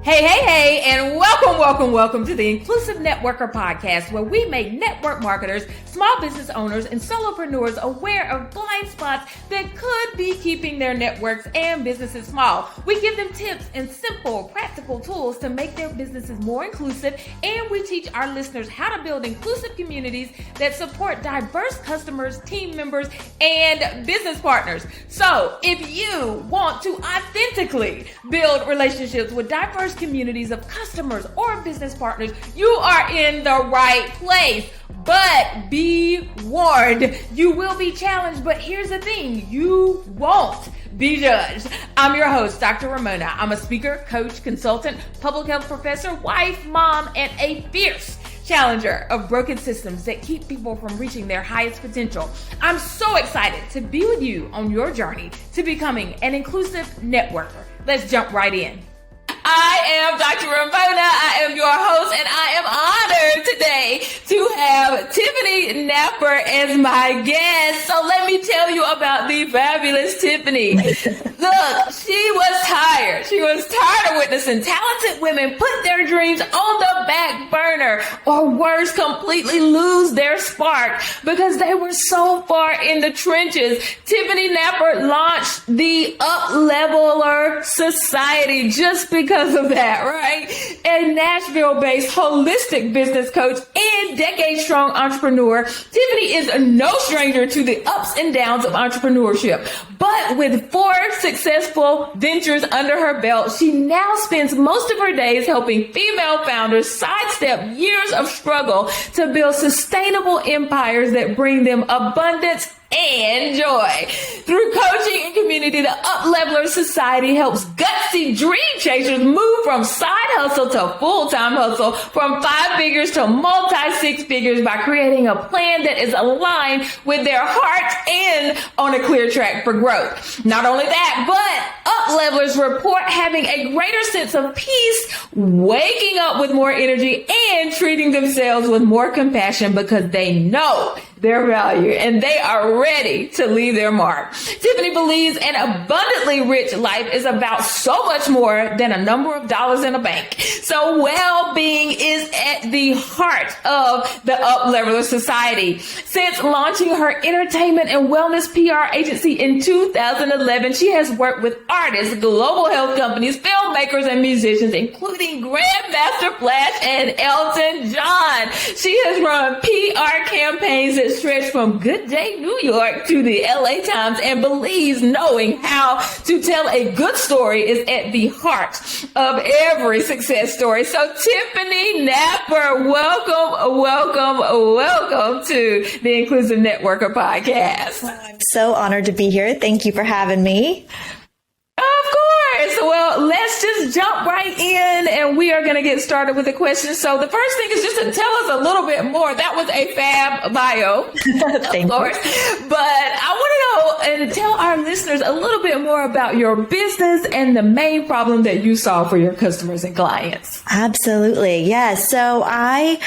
Hey, and welcome to the Inclusive Networker Podcast, where we make network marketers, small business owners, and solopreneurs aware of blind spots that could be keeping their networks and businesses small. We give them tips and simple, practical tools to make their businesses more inclusive, and we teach our listeners how to build inclusive communities that support diverse customers, team members, and business partners. So, if you want to authentically build relationships with diverse communities of customers or business partners, you are in the right place. But be warned, you will be challenged, but here's the thing, you won't be judged. I'm your host, Dr. Raymona. I'm a speaker, coach, consultant, public health professor, wife, mom, and a fierce challenger of broken systems that keep people from reaching their highest potential. I'm so excited to be with you on your journey to becoming an inclusive networker. Let's jump right in. I am Dr. Raymona. I am your host, and I am honored today to have Tiffany Napper as my guest. So let me tell you about the fabulous Tiffany. Look, she was tired. She was tired of witnessing talented women put their dreams on the back burner, or worse, completely lose their spark because they were so far in the trenches. Tiffany Napper launched the Upleveler Society just because of that, right? A Nashville-based holistic business coach and decade-strong entrepreneur, Tiffany is no stranger to the ups and downs of entrepreneurship. But with 4 successful ventures under her belt, she now spends most of her days helping female founders sidestep years of struggle to build sustainable empires that bring them abundance and joy. Through coaching and community, the Upleveler Society helps gutsy dream chasers move from side hustle to full-time hustle, from 5 figures to multi-6 figures by creating a plan that is aligned with their hearts and on a clear track for growth. Not only that, but Uplevelers report having a greater sense of peace, waking up with more energy, and treating themselves with more compassion because they know their value and they are ready to leave their mark. Tiffany believes an abundantly rich life is about so much more than a number of dollars in a bank. So well-being is at the heart of the Upleveler Society. Since launching her entertainment and wellness PR agency in 2011, she has worked with artists, global health companies, filmmakers, and musicians, including Grandmaster Flash and Elton John. She has run PR campaigns that stretch from Good Day New York to the LA Times, and believes knowing how to tell a good story is at the heart of every success story. So Tiffany Napper, welcome to the Inclusive Networker Podcast. I'm so honored to be here. Thank you for having me. Of course. Well, let's just jump right in, and we are going to get started with the questions. So the first thing is just to tell us a little bit more. That was a fab bio, of course. But I want to know and tell our listeners a little bit more about your business and the main problem that you solve for your customers and clients. Absolutely. Yes. So I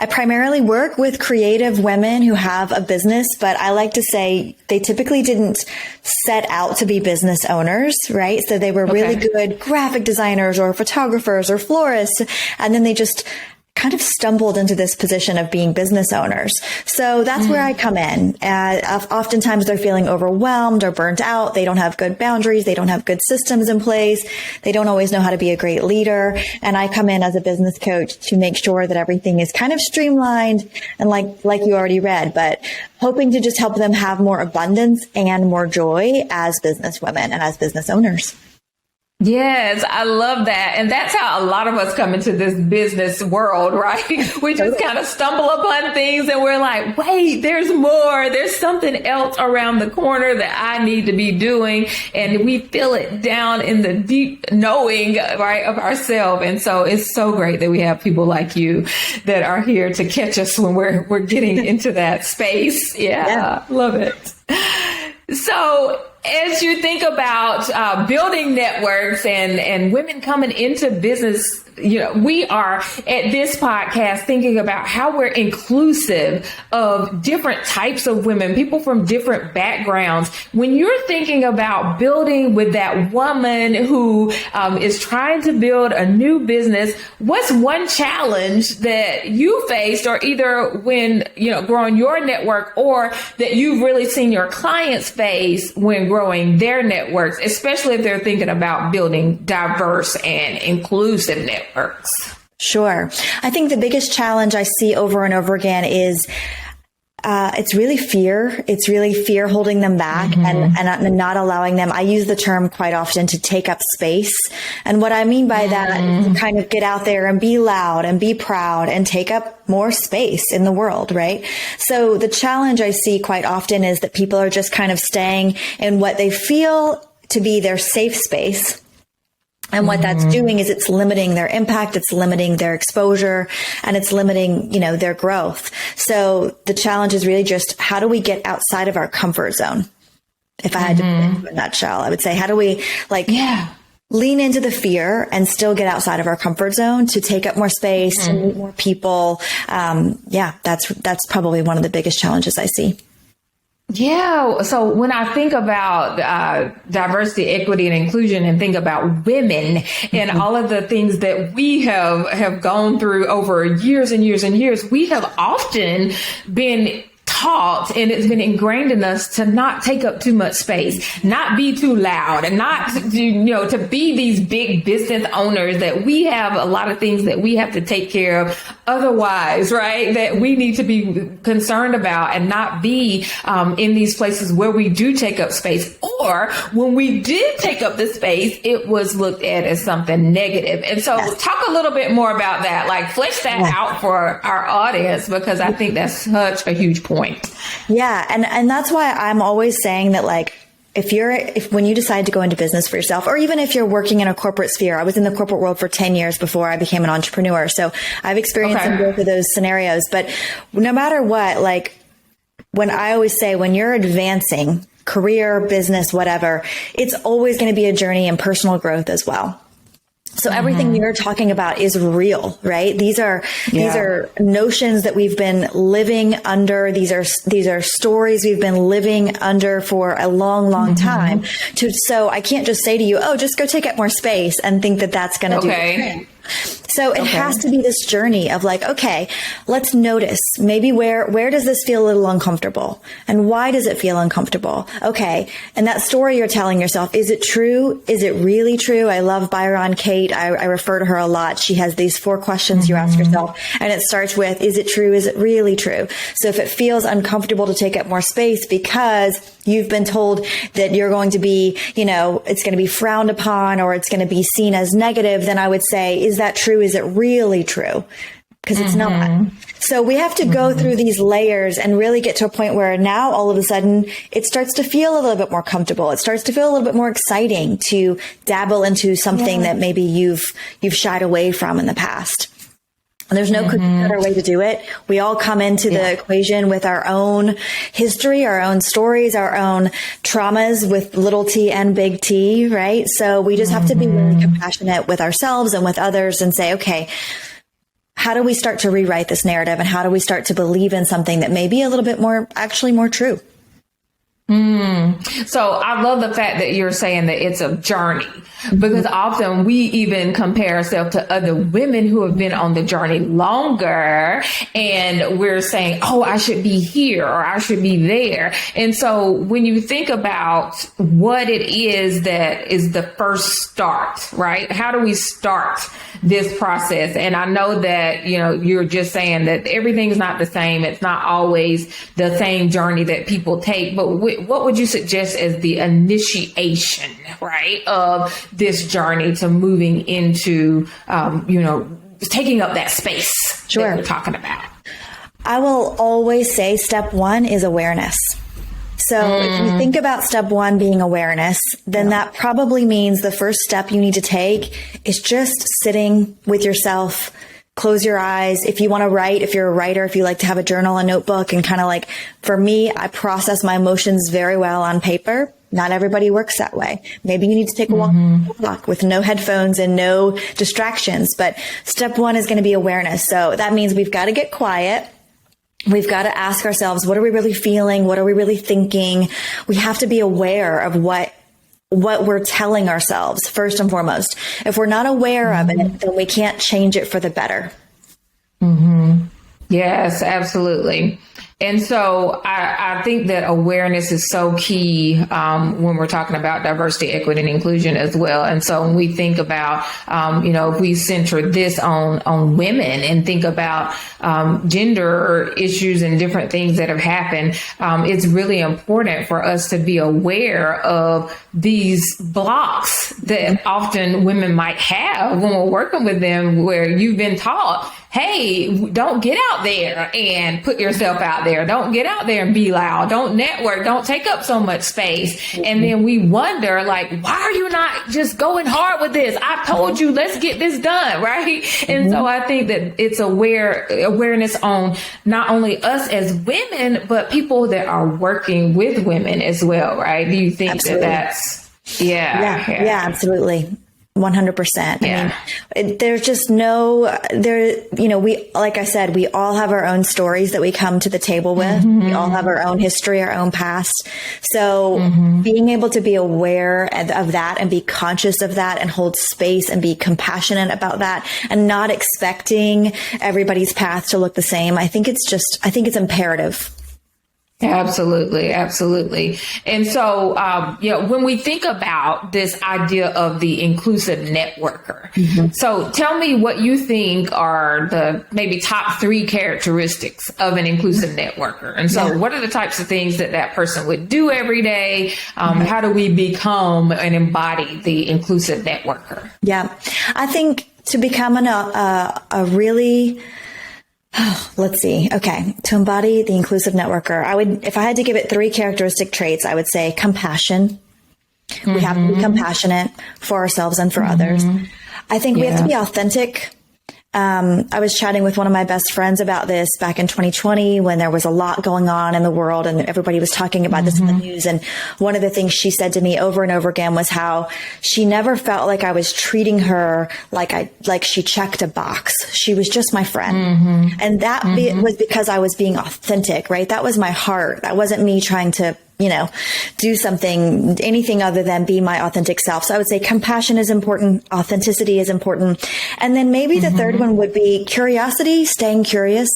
primarily work with creative women who have a business, but I like to say they typically didn't set out to be business owners, right? So they were really good graphic designers or photographers or florists, and then they just kind of stumbled into this position of being business owners. So that's where I come in. Oftentimes they're feeling overwhelmed or burnt out. They don't have good boundaries. They don't have good systems in place. They don't always know how to be a great leader. And I come in as a business coach to make sure that everything is kind of streamlined and like you already read, but hoping to just help them have more abundance and more joy as business women and as business owners. Yes, I love that. And that's how a lot of us come into this business world, right? We just kind of stumble upon things and we're like, wait, there's more. There's something else around the corner that I need to be doing. And we feel it down in the deep knowing, right, of ourselves. And so it's so great that we have people like you that are here to catch us when we're getting into that space. Yeah. Love it. So as you think about building networks and women coming into business, we are at this podcast thinking about how we're inclusive of different types of women, people from different backgrounds. When you're thinking about building with that woman who is trying to build a new business, what's one challenge that you faced, or either when, growing your network, or that you've really seen your clients face when growing their networks, especially if they're thinking about building diverse and inclusive networks? Sure. I think the biggest challenge I see over and over again is it's really fear. It's really fear holding them back and not allowing them. I use the term quite often to take up space. And what I mean by that is to kind of get out there and be loud and be proud and take up more space in the world, right? So the challenge I see quite often is that people are just kind of staying in what they feel to be their safe space. And what that's doing is it's limiting their impact, it's limiting their exposure, and it's limiting, their growth. So the challenge is really just, how do we get outside of our comfort zone? If I had to put it in a nutshell, I would say, how do we lean into the fear and still get outside of our comfort zone to take up more space, to meet more people? That's probably one of the biggest challenges I see. Yeah. So when I think about diversity, equity, and inclusion, and think about women and all of the things that we have gone through over years and years and years, we have often been taught, and it's been ingrained in us, to not take up too much space, not be too loud, and not to be these big business owners, that we have a lot of things that we have to take care of otherwise, right? That we need to be concerned about, and not be in these places where we do take up space, or when we did take up the space, it was looked at as something negative. And so talk a little bit more about that, like flesh that out for our audience, because I think that's such a huge point. Yeah. And that's why I'm always saying that, like, when you decide to go into business for yourself, or even if you're working in a corporate sphere, I was in the corporate world for 10 years before I became an entrepreneur. So I've experienced in both of those scenarios, but no matter what, like, when I always say, when you're advancing career, business, whatever, it's always going to be a journey in personal growth as well. So everything you're talking about is real, right? These are notions that we've been living under. These are stories we've been living under for a long, long time. So I can't just say to you, just go take up more space and think that that's going to do it. So it has to be this journey of like, okay, let's notice maybe where does this feel a little uncomfortable, and why does it feel uncomfortable? Okay. And that story you're telling yourself, is it true? Is it really true? I love Byron Kate. I refer to her a lot. She has these 4 questions you ask yourself, and it starts with, is it true? Is it really true? So if it feels uncomfortable to take up more space because you've been told that you're going to be, it's going to be frowned upon, or it's going to be seen as negative, then I would say, is that true? Is it really true? Because it's not. So we have to go through these layers and really get to a point where now all of a sudden it starts to feel a little bit more comfortable. It starts to feel a little bit more exciting to dabble into something that maybe you've shied away from in the past. And there's no better way to do it. We all come into the equation with our own history, our own stories, our own traumas, with little t and big T, right? So we just have to be really compassionate with ourselves and with others and say, okay, how do we start to rewrite this narrative, and how do we start to believe in something that may be a little bit more true? So I love the fact that you're saying that it's a journey, because often we even compare ourselves to other women who have been on the journey longer, and we're saying, I should be here, or I should be there. And so when you think about what it is that is the first start, right? How do we start this process? And I know that, you're just saying that everything's not the same. It's not always the same journey that people take, but what would you suggest as the initiation, right, of this journey to moving into, taking up that space that we're talking about? I will always say step 1 is awareness. So if you think about step 1 being awareness, then that probably means the first step you need to take is just sitting with yourself. Close your eyes. If you want to write, if you're a writer, if you like to have a journal, a notebook, and kind of like, for me, I process my emotions very well on paper. Not everybody works that way. Maybe you need to take a walk with no headphones and no distractions. But step one is going to be awareness. So that means we've got to get quiet. We've got to ask ourselves, what are we really feeling? What are we really thinking? We have to be aware of what we're telling ourselves first and foremost. If we're not aware of it, then we can't change it for the better. Yes, absolutely. And so I think that awareness is so key when we're talking about diversity, equity, and inclusion as well. And so when we think about, if we center this on women and think about gender issues and different things that have happened, it's really important for us to be aware of these blocks that often women might have when we're working with them, where you've been taught, hey, don't get out there and put yourself out there. Don't get out there and be loud. Don't network. Don't take up so much space. And then we wonder, like, why are you not just going hard with this? I told you, let's get this done, right? And so I think that it's awareness on not only us as women, but people that are working with women as well, right? Do you think that that's, yeah, absolutely. 100%. Yeah. I mean, there's just we, like I said, we all have our own stories that we come to the table with. We all have our own history, our own past. So being able to be aware of that and be conscious of that and hold space and be compassionate about that and not expecting everybody's path to look the same. I think it's imperative. Absolutely. Absolutely. And so, when we think about this idea of the inclusive networker, so tell me what you think are the maybe top 3 characteristics of an inclusive networker. And so what are the types of things that person would do every day? How do we become and embody the inclusive networker? Yeah, I think to become a really let's see. Okay. To embody the inclusive networker, if I had to give it 3 characteristic traits, I would say compassion. We have to be compassionate for ourselves and for others. I think we have to be authentic. I was chatting with one of my best friends about this back in 2020 when there was a lot going on in the world and everybody was talking about this in the news. And one of the things she said to me over and over again was how she never felt like I was treating her like she checked a box. She was just my friend. And that was because I was being authentic, right? That was my heart. That wasn't me trying to do anything other than be my authentic self. So I would say compassion is important. Authenticity is important. And then maybe the third one would be curiosity, staying curious.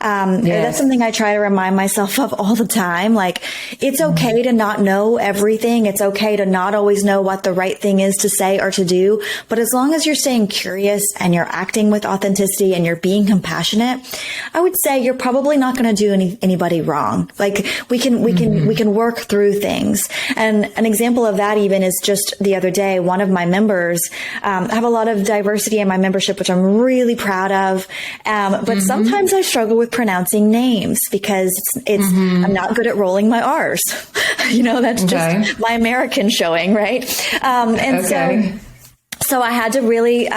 That's something I try to remind myself of all the time. Like, it's okay to not know everything. It's okay to not always know what the right thing is to say or to do. But as long as you're staying curious and you're acting with authenticity and you're being compassionate, I would say you're probably not going to do anybody wrong. Like, we can work through things. And an example of that even is just the other day, one of my members, I have a lot of diversity in my membership, which I'm really proud of. But sometimes I struggle with pronouncing names because I'm not good at rolling my R's. That's just my American showing, right? So I had to really,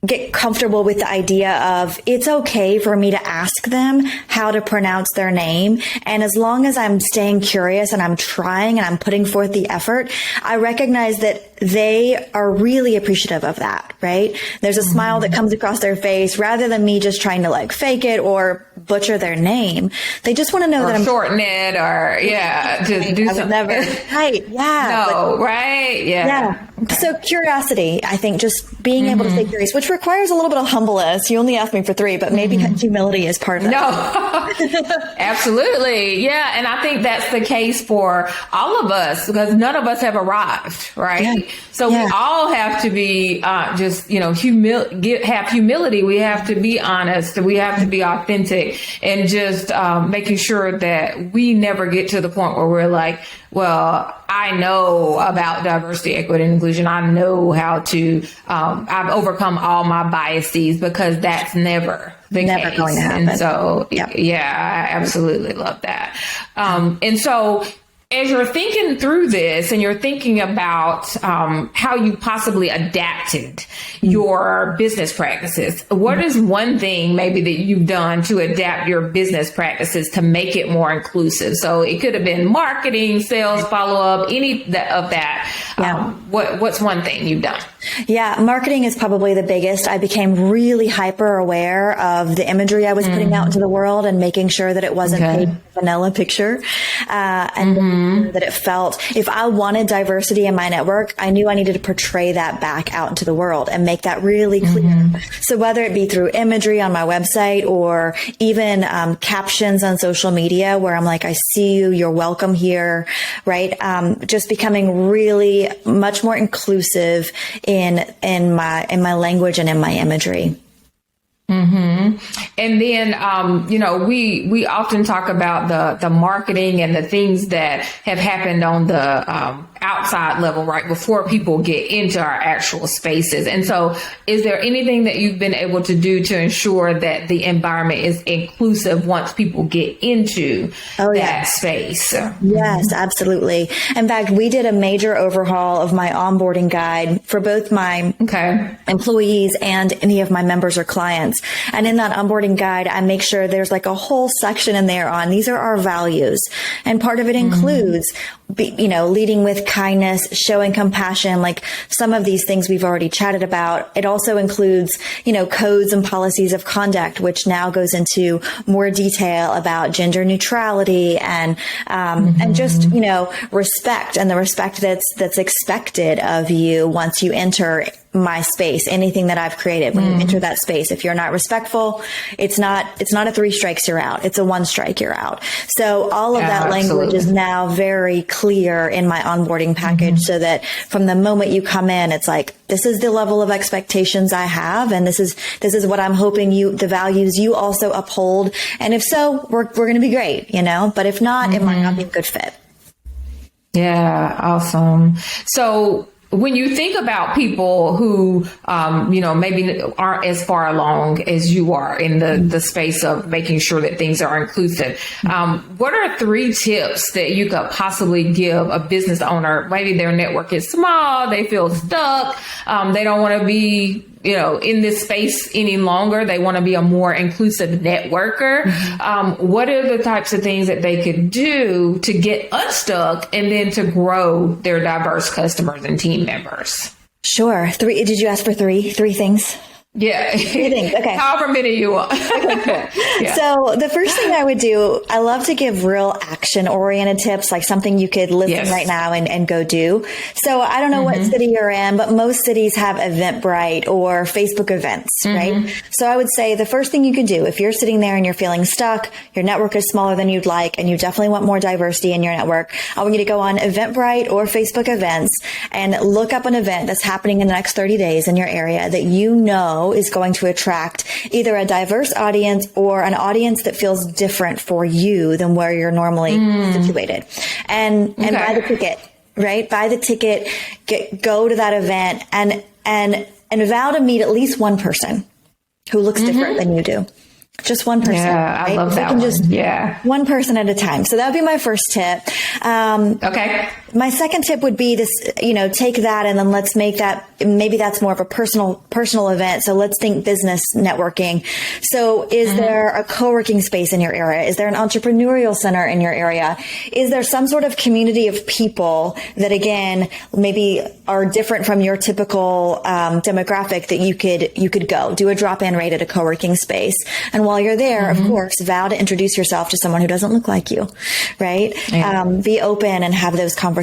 get comfortable with the idea of it's okay for me to ask them how to pronounce their name. And as long as I'm staying curious and I'm trying and I'm putting forth the effort, I recognize that they are really appreciative of that, right? There's a smile that comes across their face rather than me just trying to fake it or butcher their name. They just want to know that I'm shorten it or to do something. Right. Yeah. No, right. Yeah. So curiosity, I think just being able to stay curious, which requires a little bit of humbleness. You only asked me for 3, but maybe humility is part of that. No, absolutely. Yeah. And I think that's the case for all of us because none of us have arrived, right? Yeah. So we all have to be have humility. We have to be honest. We have to be authentic and just making sure that we never get to the point where we're like, well, I know about diversity, equity, and inclusion. I know how to, I've overcome all my biases because that's never the case. Going to happen. And so, I absolutely love that. And so as you're thinking through this and you're thinking about how you possibly adapted your business practices, what is one thing maybe that you've done to adapt your business practices to make it more inclusive? So it could have been marketing, sales, follow-up, any of that. Yeah. What's one thing you've done? Yeah, marketing is probably the biggest. I became really hyper aware of the imagery I was putting out into the world and making sure that it wasn't a vanilla picture, and that it felt, if I wanted diversity in my network, I knew I needed to portray that back out into the world and make that really clear. So whether it be through imagery on my website or even captions on social media where I'm like, I see you, you're welcome here, right? Just becoming really much more inclusive in my language and in my imagery. And then, we often talk about the marketing and the things that have happened on the outside level, right, before people get into our actual spaces. And so is there anything that you've been able to do to ensure that the environment is inclusive once people get into that space? Yes, absolutely. In fact, we did a major overhaul of my onboarding guide for both my employees and any of my members or clients. And in that onboarding guide, I make sure there's like a whole section in there on these are our values. And part of it includes, leading with kindness, showing compassion, like some of these things we've already chatted about. It also includes, codes and policies of conduct, which now goes into more detail about gender neutrality and just, respect and the respect that's expected of you once you enter my space, anything that I've created. When you enter that space, if you're not respectful, it's not a 3 strikes, you're out. It's a 1 strike, you're out. So all of that language is now very clear in my onboarding package so that from the moment you come in, it's like, this is the level of expectations I have. And this is what I'm hoping the values you also uphold. And if so, we're going to be great, but if not, it might not be a good fit. Yeah. Awesome. So when you think about people who, maybe aren't as far along as you are in the space of making sure that things are inclusive, what are 3 tips that you could possibly give a business owner? Maybe their network is small, they feel stuck, they don't want to be in this space any longer. They want to be a more inclusive networker. What are the types of things that they could do to get unstuck and then to grow their diverse customers and team members? Sure. 3. Did you ask for 3 things? Yeah. 3 things. Okay. However many you want. Okay, cool. Yeah. So the first thing I would do, I love to give real action oriented tips, like something you could listen right now and go do. So I don't know what city you're in, but most cities have Eventbrite or Facebook events, right? So I would say the first thing you can do, if you're sitting there and you're feeling stuck, your network is smaller than you'd like, and you definitely want more diversity in your network, I want you to go on Eventbrite or Facebook events and look up an event that's happening in the next 30 days in your area that is going to attract either a diverse audience or an audience that feels different for you than where you're normally situated. And buy the ticket, right? Buy the ticket, go to that event and vow to meet at least one person who looks different than you do. Just one person. Yeah, right? I love that one. One person at a time. So that would be my first tip. Okay. My second tip would be this, take that and then let's make that, maybe that's more of a personal event. So let's think business networking. So is there a co-working space in your area? Is there an entrepreneurial center in your area? Is there some sort of community of people that, again, maybe are different from your typical demographic that you could go do a drop-in rate at a co-working space? And while you're there, of course, vow to introduce yourself to someone who doesn't look like you, right? Yeah. Be open and have those conversations.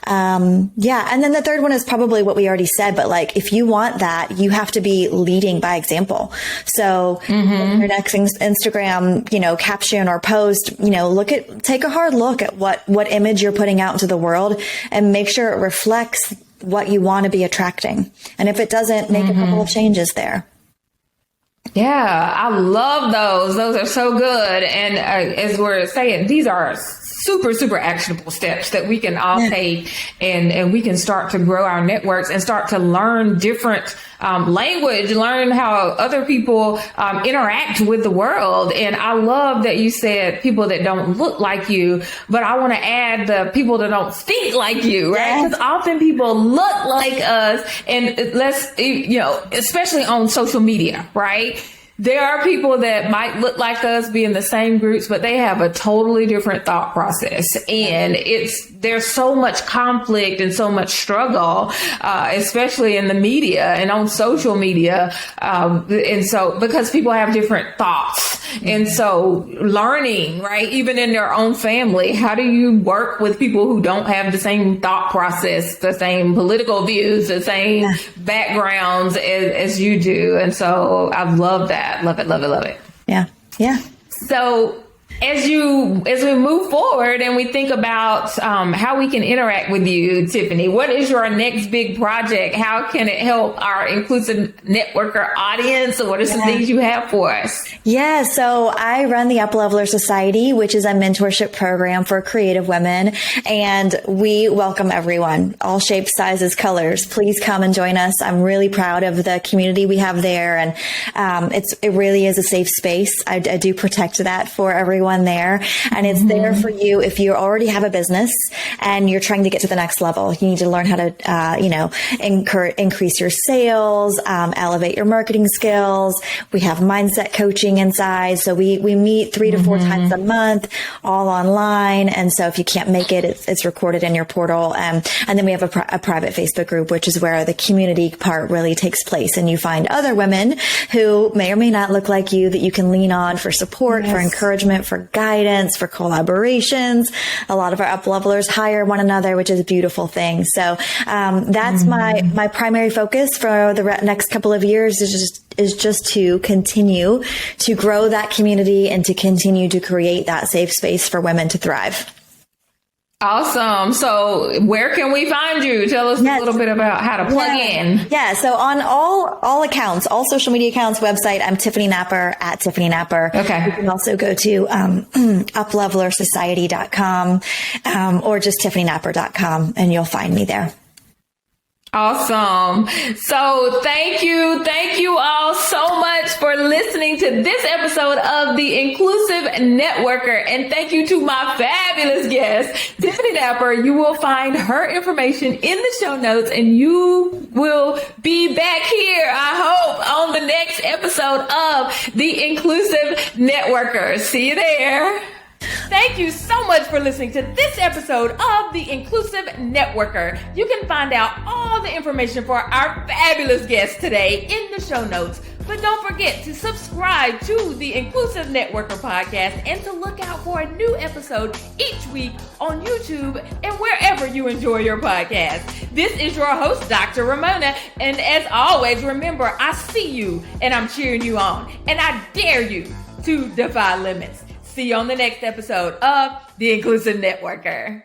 And then the third one is probably what we already said, but like, if you want that, you have to be leading by example. So your next Instagram, caption or post, take a hard look at what image you're putting out into the world and make sure it reflects what you want to be attracting. And if it doesn't, make a couple of changes there. Yeah, I love those. Those are so good. And as we're saying, these are super, super actionable steps that we can all take, and we can start to grow our networks and start to learn different language, learn how other people interact with the world. And I love that you said people that don't look like you, but I want to add the people that don't think like you, right? Because often people look like us, and especially on social media, right? There are people that might look like us, be in the same groups, but they have a totally different thought process. And there's so much conflict and so much struggle, especially in the media and on social media. And so, because people have different thoughts. And so learning, right, even in their own family, how do you work with people who don't have the same thought process, the same political views, the same backgrounds as you do? And so I love that. Love it, love it, love it. Yeah. Yeah. So as we move forward and we think about how we can interact with you, Tiffany, what is your next big project? How can it help our inclusive networker audience? What are some things you have for us? Yeah, so I run the Upleveler Society, which is a mentorship program for creative women, and we welcome everyone, all shapes, sizes, colors. Please come and join us. I'm really proud of the community we have there, and it really is a safe space. I do protect that for everyone there, and it's there for you if you already have a business and you're trying to get to the next level. You need to learn how to increase your sales, elevate your marketing skills. We have mindset coaching inside, so we meet 3 to 4 times a month, all online. And so if you can't make it, it's recorded in your portal, and then we have a private Facebook group, which is where the community part really takes place, and you find other women who may or may not look like you that you can lean on for support, for encouragement, for guidance, for collaborations. A lot of our uplevelers hire one another, which is a beautiful thing. So that's my primary focus for the next couple of years is just to continue to grow that community and to continue to create that safe space for women to thrive. Awesome. So where can we find you? Tell us a little bit about how to plug in. Yeah. So on all accounts, all social media accounts, website, I'm Tiffany Napper at Tiffany Napper. Okay. You can also go to uplevelersociety.com or just tiffanyNapper.com, and you'll find me there. Awesome. So thank you all so much for listening to this episode of The Inclusive Networker. And thank you to my fabulous guest, Tiffany Napper. You will find her information in the show notes, and you will be back here, I hope, on the next episode of The Inclusive Networker. See you there. Thank you so much for listening to this episode of The Inclusive Networker. You can find out all the information for our fabulous guest today in the show notes. But don't forget to subscribe to the Inclusive Networker podcast and to look out for a new episode each week on YouTube and wherever you enjoy your podcast. This is your host, Dr. Raymona. And as always, remember, I see you and I'm cheering you on. And I dare you to defy limits. See you on the next episode of The Inclusive Networker.